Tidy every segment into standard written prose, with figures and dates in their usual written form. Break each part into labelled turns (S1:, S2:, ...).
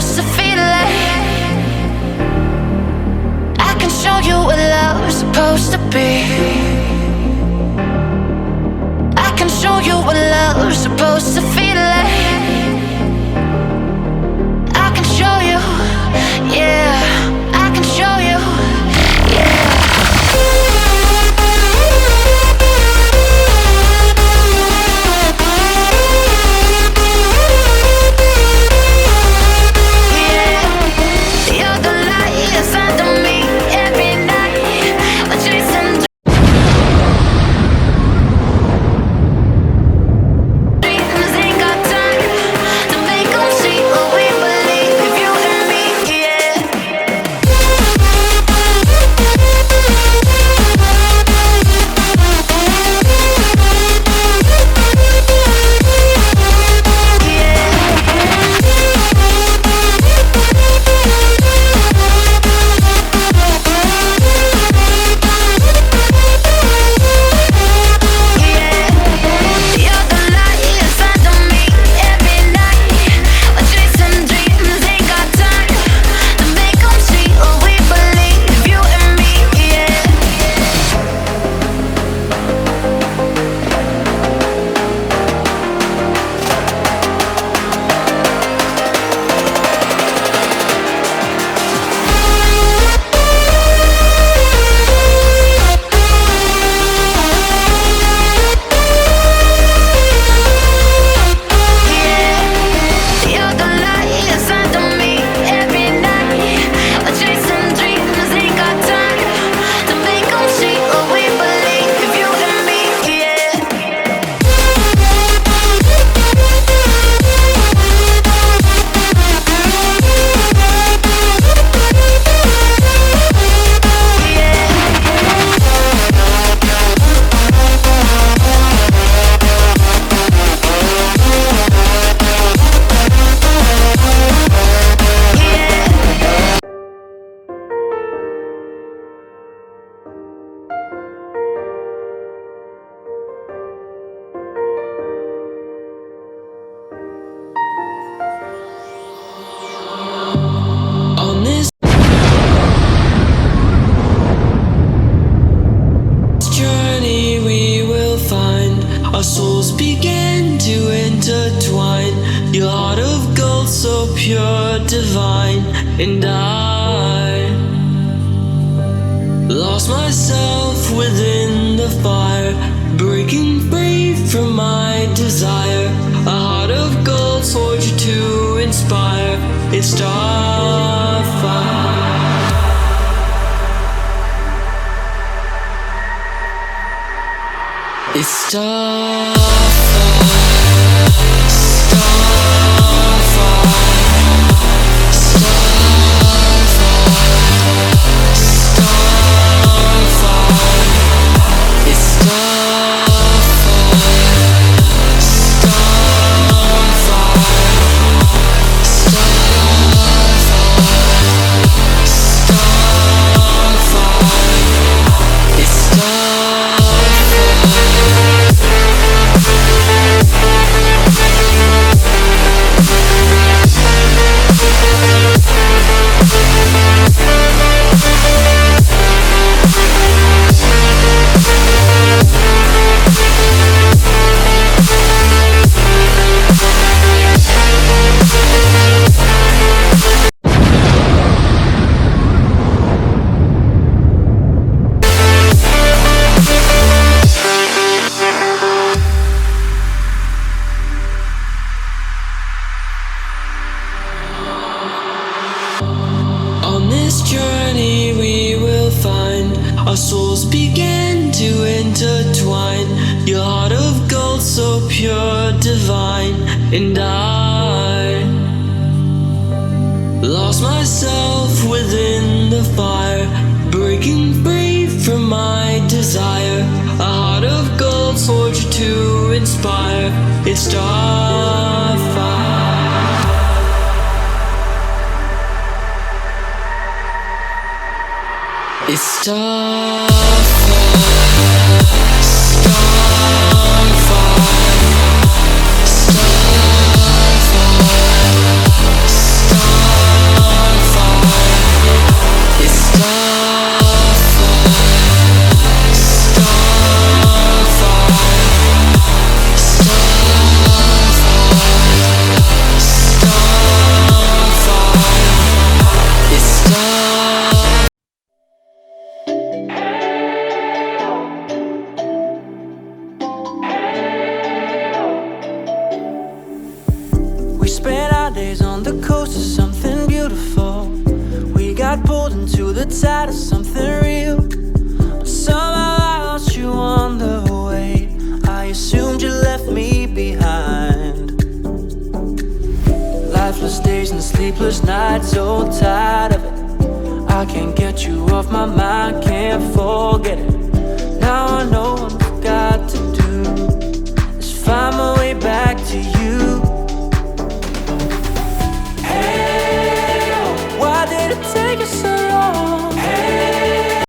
S1: supposed to feel like. I can show you what love's supposed to be. I can show you what love's supposed to feel like. I can show you, yeah, I can show you, yeah.
S2: Our souls began to intertwine. Your heart of gold, so pure, divine. And I lost myself within the fire, breaking free from my desire. A heart of gold, forged to inspire. It's starfire. It's starfire, starfire, starfire, starfire. It's starfire, starfire, starfire, starfire. It's on this journey we will find our souls began to intertwine. Your heart of gold, so pure, divine. And I lost myself within the fire, breaking free from my desire. A heart of gold, forged to inspire. It's starfire. It's starfire, starfire, starfire, starfire.
S3: close to something beautiful. We got pulled into the tide of something real. But somehow I lost you on the way. I assumed you left me behind. Lifeless days and sleepless nights, so tired of it. I can't get you off my mind, can't forget it. Now I know what I've got to do is find my way back to you. Hey, why did it take us so long? Hey,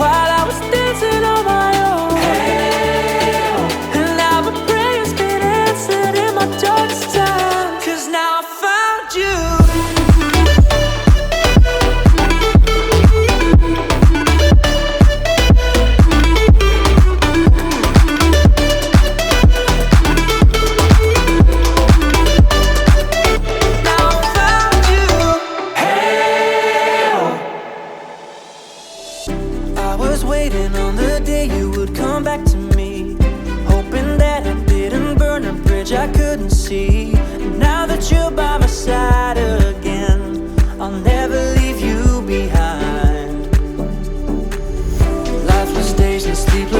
S3: while I was dancing on my own. Hey, and now my prayers been answered in my darkest time. 'Cause now I found you. Waiting on the day you would come back to me, hoping that I didn't burn a bridge I couldn't see. And now that you're by my side again, I'll never leave you behind. Lifeless days and sleepless